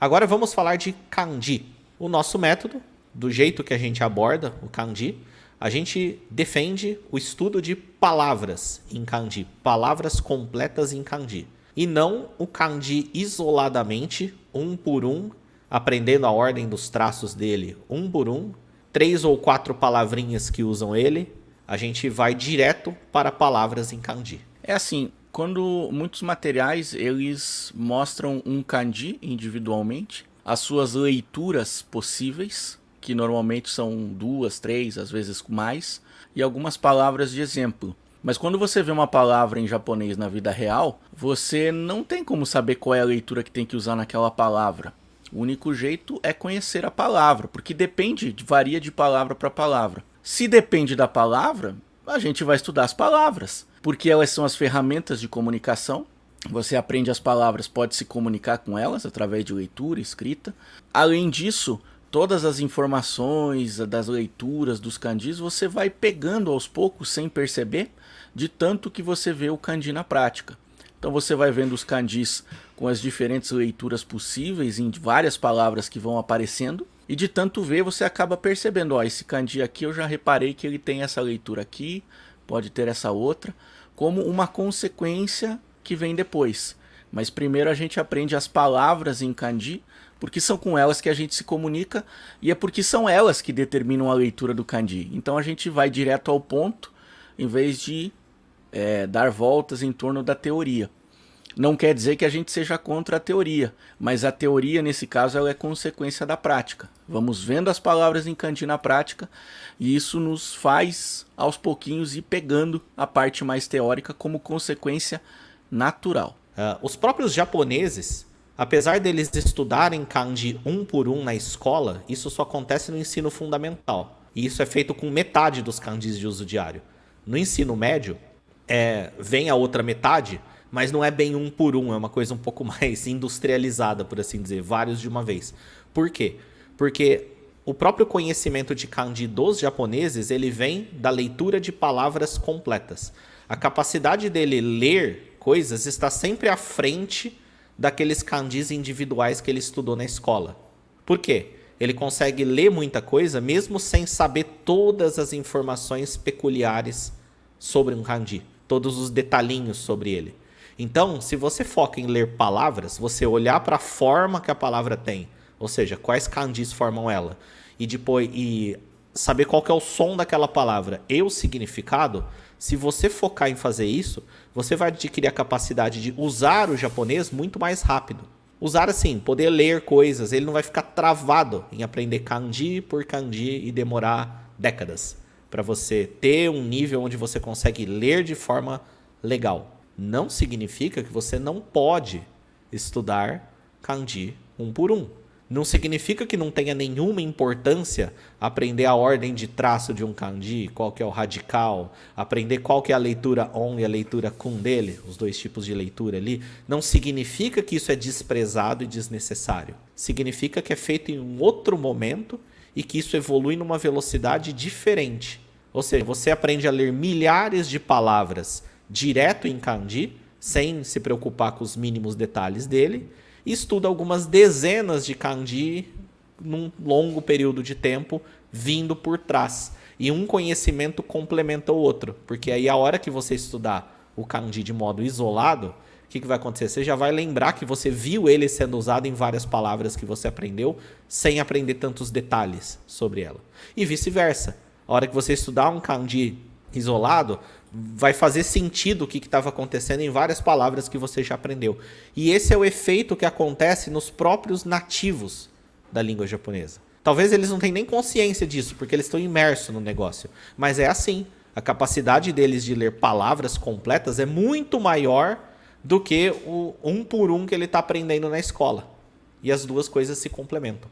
Agora vamos falar de kanji. O nosso método, do jeito que a gente aborda o kanji, a gente defende o estudo de palavras em kanji, palavras completas em kanji. E não o kanji isoladamente, um por um, aprendendo a ordem dos traços dele um por um, 3 ou 4 palavrinhas que usam ele, a gente vai direto para palavras em kanji. É assim, quando muitos materiais eles mostram um kanji individualmente, as suas leituras possíveis, que normalmente são 2, 3, às vezes mais, e algumas palavras de exemplo. Mas quando você vê uma palavra em japonês na vida real, você não tem como saber qual é a leitura que tem que usar naquela palavra. O único jeito é conhecer a palavra, porque varia de palavra para palavra. Se depende da palavra, a gente vai estudar as palavras, porque elas são as ferramentas de comunicação. Você aprende as palavras, pode se comunicar com elas através de leitura, escrita. Além disso, todas as informações das leituras dos kanjis você vai pegando aos poucos sem perceber, de tanto que você vê o kanji na prática. Então você vai vendo os kanjis com as diferentes leituras possíveis em várias palavras que vão aparecendo. E de tanto ver você acaba percebendo, ó, esse kanji aqui eu já reparei que ele tem essa leitura aqui, pode ter essa outra, como uma consequência que vem depois. Mas primeiro a gente aprende as palavras em kanji, porque são com elas que a gente se comunica e é porque são elas que determinam a leitura do kanji. Então a gente vai direto ao ponto, em vez de dar voltas em torno da teoria. Não quer dizer que a gente seja contra a teoria, mas a teoria nesse caso ela é consequência da prática. Vamos vendo as palavras em kanji na prática e isso nos faz aos pouquinhos ir pegando a parte mais teórica como consequência natural. Os próprios japoneses, apesar deles estudarem kanji um por um na escola, isso só acontece no ensino fundamental. E isso é feito com metade dos kanjis de uso diário. No ensino médio, vem a outra metade, mas não é bem um por um, é uma coisa um pouco mais industrializada, por assim dizer, vários de uma vez. Por quê? Porque o próprio conhecimento de kanji dos japoneses, ele vem da leitura de palavras completas. A capacidade dele ler coisas está sempre à frente daqueles kanjis individuais que ele estudou na escola. Por quê? Ele consegue ler muita coisa mesmo sem saber todas as informações peculiares sobre um kanji, todos os detalhinhos sobre ele. Então, se você foca em ler palavras, você olhar para a forma que a palavra tem, ou seja, quais kanjis formam ela, e saber qual que é o som daquela palavra e o significado, se você focar em fazer isso, você vai adquirir a capacidade de usar o japonês muito mais rápido. Usar assim, poder ler coisas, ele não vai ficar travado em aprender kanji por kanji e demorar décadas para você ter um nível onde você consegue ler de forma legal. Não significa que você não pode estudar kanji um por um. Não significa que não tenha nenhuma importância aprender a ordem de traço de um kanji, qual que é o radical, aprender qual que é a leitura on e a leitura kun dele, os dois tipos de leitura ali. Não significa que isso é desprezado e desnecessário. Significa que é feito em um outro momento e que isso evolui numa velocidade diferente. Ou seja, você aprende a ler milhares de palavras direto em kanji, sem se preocupar com os mínimos detalhes dele, e estuda algumas dezenas de kanji num longo período de tempo, vindo por trás. E um conhecimento complementa o outro, porque aí a hora que você estudar o kanji de modo isolado, o que vai acontecer? Você já vai lembrar que você viu ele sendo usado em várias palavras que você aprendeu, sem aprender tantos detalhes sobre ela. E vice-versa. A hora que você estudar um kanji isolado, vai fazer sentido o que estava acontecendo em várias palavras que você já aprendeu. E esse é o efeito que acontece nos próprios nativos da língua japonesa. Talvez eles não tenham nem consciência disso, porque eles estão imersos no negócio. Mas é assim. A capacidade deles de ler palavras completas é muito maior do que o um por um que ele está aprendendo na escola. E as duas coisas se complementam.